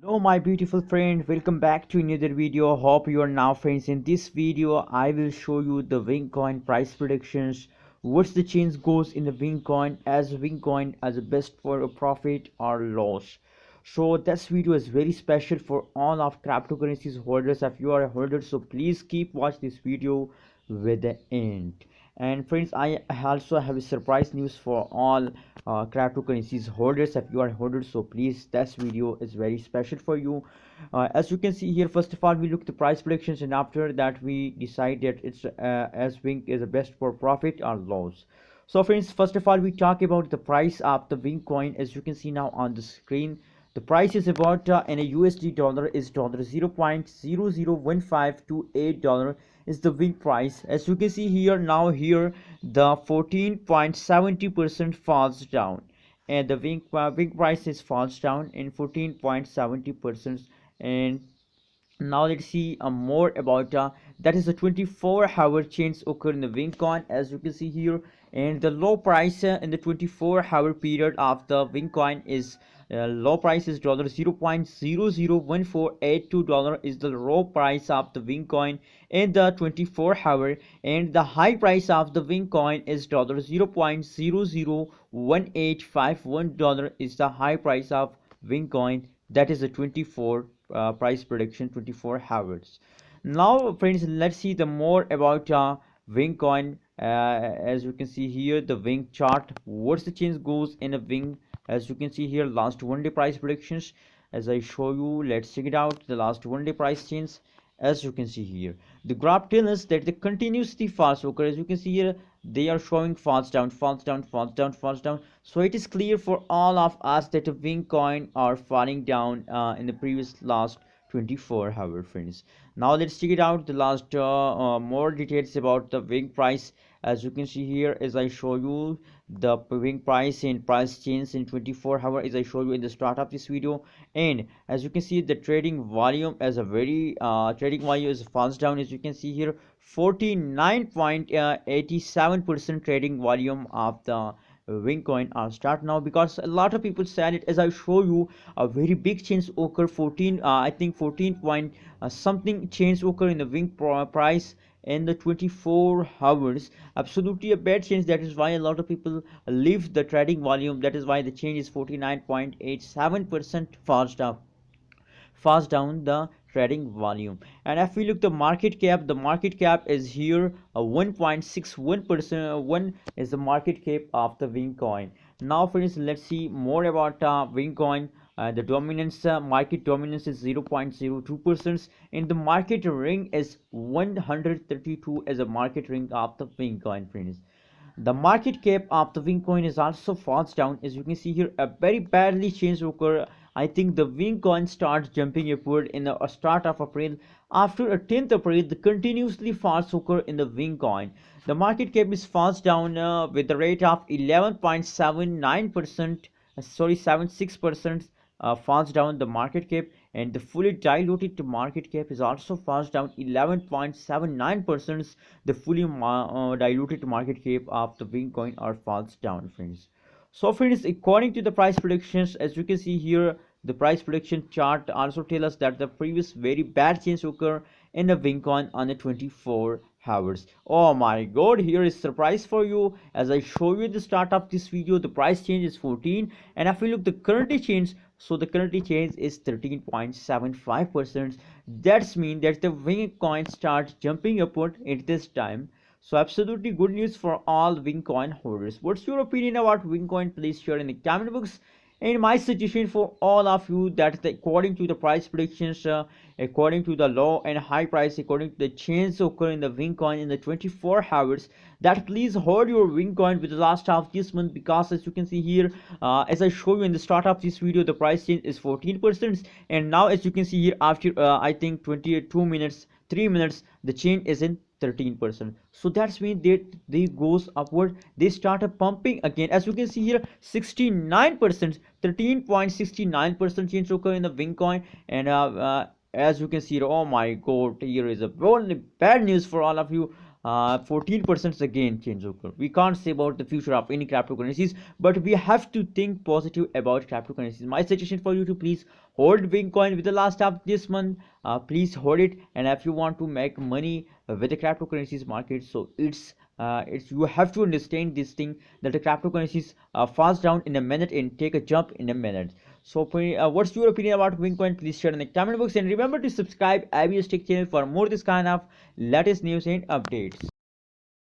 Hello my beautiful friend, welcome back to another video. Hope you are now friends. In this video I will show you the Wingcoin price predictions. What's the change goes in the Wingcoin as a best for a profit or loss. So this video is very special for all of cryptocurrencies holders. If you are a holder, so please keep watch this video with the end. And friends, I also have a surprise news for all cryptocurrencies holders. If you are holders, so please, this video is very special for you. As you can see here, first of all we look the price predictions, and after that we decide that it's as Wink is the best for profit or loss. So friends, first of all we talk about the price of the Wink coin. As you can see now on the screen, the price is about in a USD dollar is dollar 0.001528 is the Wink price. As you can see here, now here the 14.70% falls down, and the Wink price is falls down in 14.70%. And now let's see more about that is the 24-hour change occur in the Wingcoin. As you can see here, and the low price in the 24-hour period of the Wingcoin is low price is dollar 0.001482 dollar is the low price of the Wingcoin in the 24-hour, and the high price of the Wingcoin is dollar 0.001851 dollar is the high price of Wingcoin. That is the 24 price prediction 24 hours. Now friends, let's see the more about Wingcoin. As you can see here, the Wing chart, what's the change goes in a Wing. As you can see here, last 1 day price predictions. As I show you, let's check it out, the last 1 day price change. As you can see here, the graph tells us that the continuously falls occur. As you can see here, they are showing falls down, falls down, falls down, falls down. So it is clear for all of us that the Wing coin are falling down in the previous last 24 hour friends. Now let's check it out, the last more details about the Wing price. As you can see here, as I show you the Wing price and price change in 24 hour, as I show you in the start of this video. And as you can see, the trading volume as a very trading volume is falls down. As you can see here, 49.87% trading volume of the Wingcoin are start now, because a lot of people said it. As I show you, a very big change occur 14 I think 14 point something change occur in the price in the 24 hours. Absolutely a bad change. That is why a lot of people leave the trading volume. That is why the change is 49.87% fast down the trading volume. And if we look the market cap, the market cap is here 1.61%. One is the market cap of the Wingcoin. Now friends, let's see more about Wingcoin. The dominance market dominance is 0.02%, and the market ring is 132 as a market ring of the Wingcoin friends. The market cap of the Wingcoin is also falls down. As you can see here, a very badly change occur. I think the Wingcoin starts jumping upward in the start of April. After a 10th April, the continuously falls occur in the Wingcoin. The market cap is falls down with the rate of 11.79%. Sorry, 76% falls down the market cap, and the fully diluted market cap is also falls down 11.79%. The fully diluted market cap of the Wingcoin are falls down friends. So friends, according to the price predictions, as you can see here, the price prediction chart also tell us that the previous very bad change occur in the Wingcoin on the 24 hours. Oh my god, here is surprise for you. As I show you at the start of this video, the price change is 14, and if we look the currently change, so the currently change is 13.75%. That's mean that the Wingcoin starts jumping upward at this time. So absolutely good news for all Wingcoin holders. What's your opinion about Wingcoin? Please share in the comment box. And my suggestion for all of you, that according to the price predictions, according to the low and high price, according to the change occur in the Wingcoin in the 24 hours, that please hold your Wingcoin with the last half this month, because as you can see here, as I show you in the start of this video, the price change is 14%, and now as you can see here, after I think 22 minutes 3 minutes, the change is in 13%. So that's mean they goes upward, they started pumping again. As you can see here, 69%, 13.69% change occur in the Wingcoin. And as you can see, oh my god, here is a only bad news for all of you. 14% again change occur. We can't say about the future of any cryptocurrencies, but we have to think positive about cryptocurrencies. My suggestion for you to please hold Bitcoin with the last of this month. Please hold it, and if you want to make money with the cryptocurrencies market, so it's you have to understand this thing that the cryptocurrencies falls down in a minute and take a jump in a minute. So, what's your opinion about Bitcoin? Please share in the comment box, and remember to subscribe ABS Tech channel for more this kind of latest news and updates.